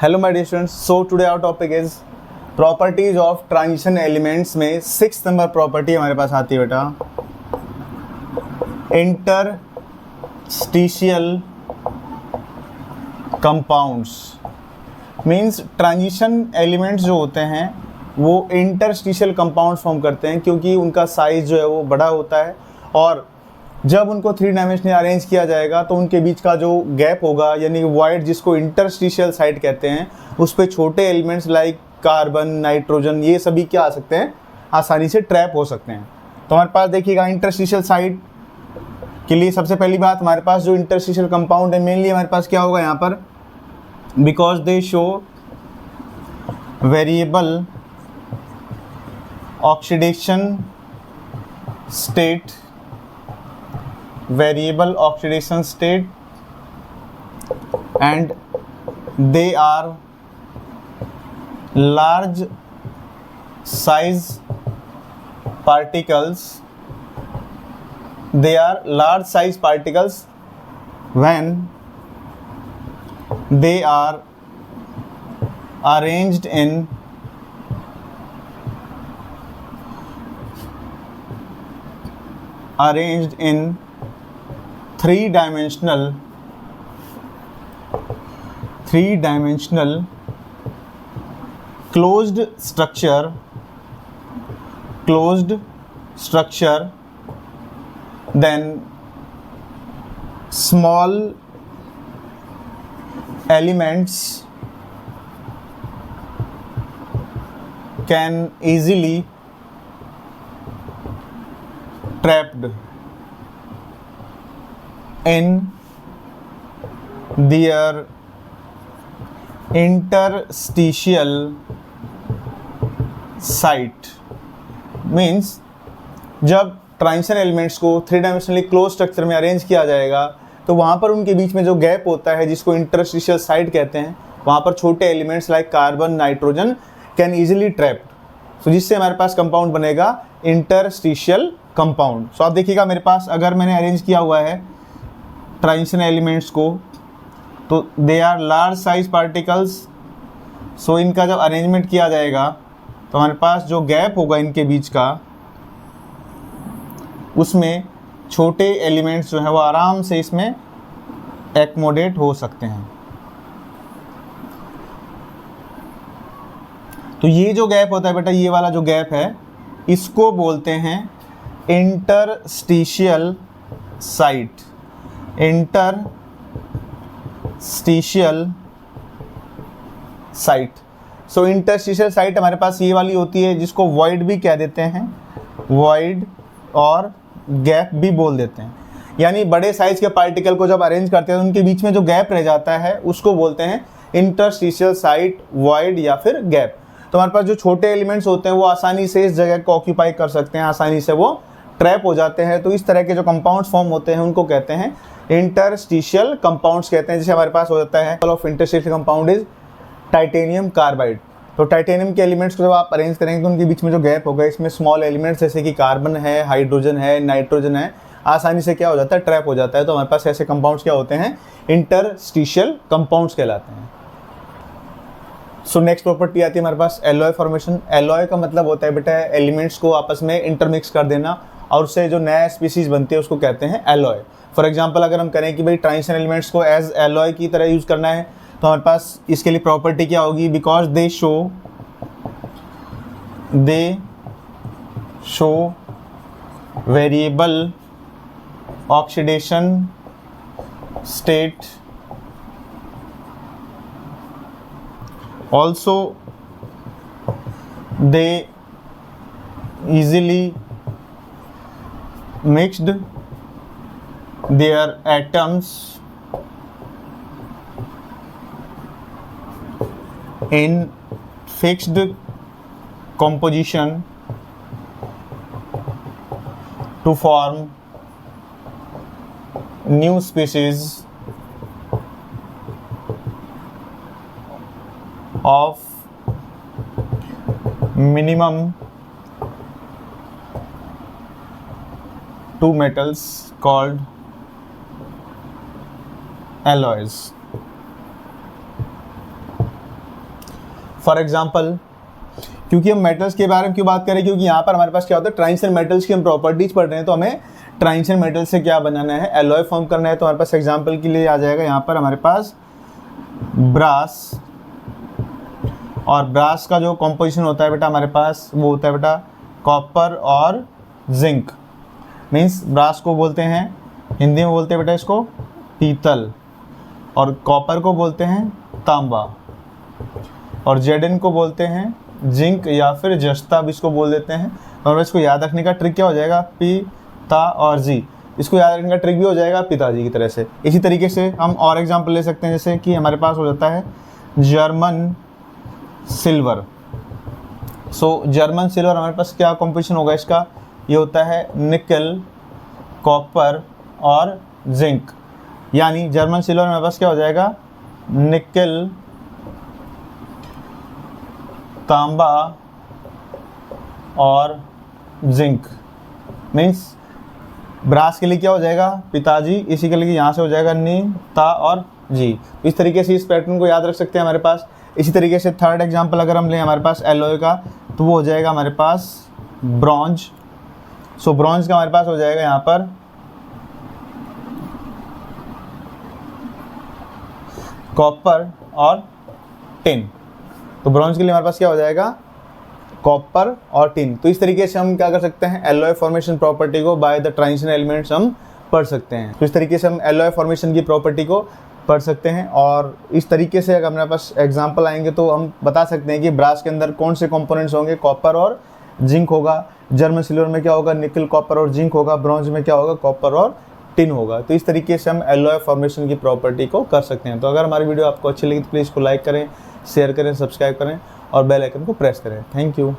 Hello my dear students, so today our topic is properties of transition elements में 6 number property हमारे पास आती है बेटा, interstitial compounds. Means transition elements जो होते हैं वो इंटरस्टिशियल कंपाउंड्स फॉर्म करते हैं क्योंकि उनका साइज जो है वो बड़ा होता है और जब उनको 3 डायमेंशनली अरेंज किया जाएगा तो उनके बीच का जो गैप होगा यानी वॉइड, जिसको इंटरस्टिशियल साइट कहते हैं, उस पे छोटे एलिमेंट्स लाइक कार्बन, नाइट्रोजन, ये सभी क्या आ सकते हैं, आसानी से ट्रैप हो सकते हैं। तो हमारे पास देखिएगा इंटरस्टिशियल साइट के लिए सबसे पहली बात, हमारे पास जो इंटरस्टिशियल कंपाउंड है मेनली हमारे पास क्या होगा यहाँ पर, because they show variable oxidation state, variable oxidation state, and they are large size particles. They are large size particles when they are arranged in three-dimensional closed structure, then small elements can easily trapped in their interstitial site। Means जब transition elements को 3 dimensionally close structure में arrange किया जाएगा तो वहाँ पर उनके बीच में जो गैप होता है जिसको इंटरस्टिशियल साइट कहते हैं, वहाँ पर छोटे elements like carbon, nitrogen can easily trapped, तो जिससे हमारे पास कंपाउंड बनेगा इंटरस्टिशियल कंपाउंड। सो आप देखिएगा मेरे पास अगर मैंने अरेंज किया हुआ है ट्रांजिशन एलिमेंट्स को तो they are large size particles. So इनका जब अरेंजमेंट किया जाएगा तो हमारे पास जो गैप होगा इनके बीच का, उसमें छोटे एलिमेंट्स जो हैं वो आराम से इसमें एक्मोडेट हो सकते हैं। तो ये जो गैप होता है बेटा, ये वाला जो गैप है, इसको बोलते हैं interstitial site. Interstitial site. So interstitial site हमारे पास ये वाली होती है जिसको वॉइड भी कह देते हैं, वॉइड और गैप भी बोल देते हैं। यानी बड़े साइज के पार्टिकल को जब अरेंज करते हैं तो उनके बीच में जो गैप रह जाता है उसको बोलते हैं इंटरस्टिशियल साइट, वॉइड या फिर गैप। तो हमारे पास जो छोटे एलिमेंट्स होते हैं वो आसानी से इस जगह को ऑक्यूपाई कर सकते हैं, आसानी से वो ट्रैप हो जाते हैं। तो इस तरह के जो कंपाउंड्स फॉर्म होते हैं उनको कहते हैं इंटरस्टिशियल कंपाउंड्स कहते हैं। जैसे हमारे पास हो जाता है of interstitial compound is titanium carbide. तो टाइटेनियम के एलिमेंट्स को जब आप अरेंज करेंगे तो उनके बीच में जो गैप होगा, इसमें स्मॉल एलिमेंट्स जैसे कि कार्बन है, हाइड्रोजन है, नाइट्रोजन है, आसानी से क्या हो जाता है, ट्रैप हो जाता है। तो हमारे पास ऐसे कंपाउंड्स क्या होते हैं, इंटरस्टिशियल कंपाउंड्स कहलाते हैं। सो नेक्स्ट प्रॉपर्टी आती है हमारे पास एलॉय फॉर्मेशन। एलॉय का मतलब होता है बेटा एलिमेंट्स को आपस में इंटरमिक्स कर देना और उससे जो नया स्पीसीज बनती है उसको कहते हैं एलॉय। फॉर एग्जांपल अगर हम करें कि भाई ट्रांजिशन एलिमेंट्स को एज एलॉय की तरह यूज करना है तो हमारे पास इसके लिए प्रॉपर्टी क्या होगी, because they show variable oxidation state, also they easily mixed their atoms in fixed composition to form new species of minimum 2 metals called alloys। For example, क्योंकि हम मेटल्स के बारे में क्यों बात करें, क्योंकि यहाँ पर हमारे पास क्या होता है, ट्रांजिशन मेटल्स की हम प्रॉपर्टीज पढ़ रहे हैं, तो हमें ट्रांजिशन मेटल से क्या बनाना है, एलॉय फॉर्म करना है। तो हमारे पास एग्जाम्पल के लिए आ जाएगा यहाँ पर हमारे पास ब्रास, और ब्रास का जो कॉम्पोजिशन होता है बेटा हमारे पास वो होता है बेटा कॉपर और जिंक। मीन्स ब्रास को बोलते हैं, हिंदी में बोलते हैं बेटा इसको पीतल, और कॉपर को बोलते हैं तांबा, और जेडन को बोलते हैं जिंक या फिर जस्ता भी इसको बोल देते हैं। और इसको याद रखने का ट्रिक क्या हो जाएगा, पी ता और जी, इसको याद रखने का ट्रिक भी हो जाएगा पिताजी की तरह से। इसी तरीके से हम और एग्जांपल ले सकते हैं, जैसे कि हमारे पास हो जाता है जर्मन सिल्वर। सो जर्मन सिल्वर हमारे पास क्या कॉम्पोजिशन होगा इसका, ये होता है निकल, कॉपर और जिंक। यानी जर्मन सिल्वर हमारे पास क्या हो जाएगा, निकल, तांबा और जिंक। मीन्स ब्रास के लिए क्या हो जाएगा, पिताजी, इसी के लिए यहाँ से हो जाएगा नी, ता और जी। इस तरीके से इस पैटर्न को याद रख सकते हैं हमारे पास। इसी तरीके से थर्ड एग्जांपल अगर हम लें हमारे पास एलॉय का, तो वो हो जाएगा हमारे पास ब्रॉन्ज। सो ब्रॉन्ज का हमारे पास हो जाएगा यहाँ पर कॉपर और टिन। तो ब्रॉन्ज के लिए हमारे पास क्या हो जाएगा, कॉपर और टिन। तो इस तरीके से हम क्या कर सकते हैं, एलॉय फॉर्मेशन प्रॉपर्टी को बाय द ट्रांजिशन एलिमेंट्स हम पढ़ सकते हैं। तो इस तरीके से हम एलॉय फॉर्मेशन की प्रॉपर्टी को पढ़ सकते हैं। और इस तरीके से अगर हमारे पास एग्जांपल आएंगे तो हम बता सकते हैं कि ब्रास के अंदर कौन से कंपोनेंट्स होंगे, कॉपर और जिंक होगा, जर्मन सिल्वर में क्या होगा, निकल, कॉपर और जिंक होगा, ब्रॉन्ज में क्या होगा, कॉपर और टिन होगा। तो इस तरीके से हम एलॉय फॉर्मेशन की प्रॉपर्टी को कर सकते हैं। तो अगर हमारी वीडियो आपको अच्छी लगी तो प्लीज़ इसको लाइक करें, शेयर करें, सब्सक्राइब करें और बेल आइकन को प्रेस करें। Thank you.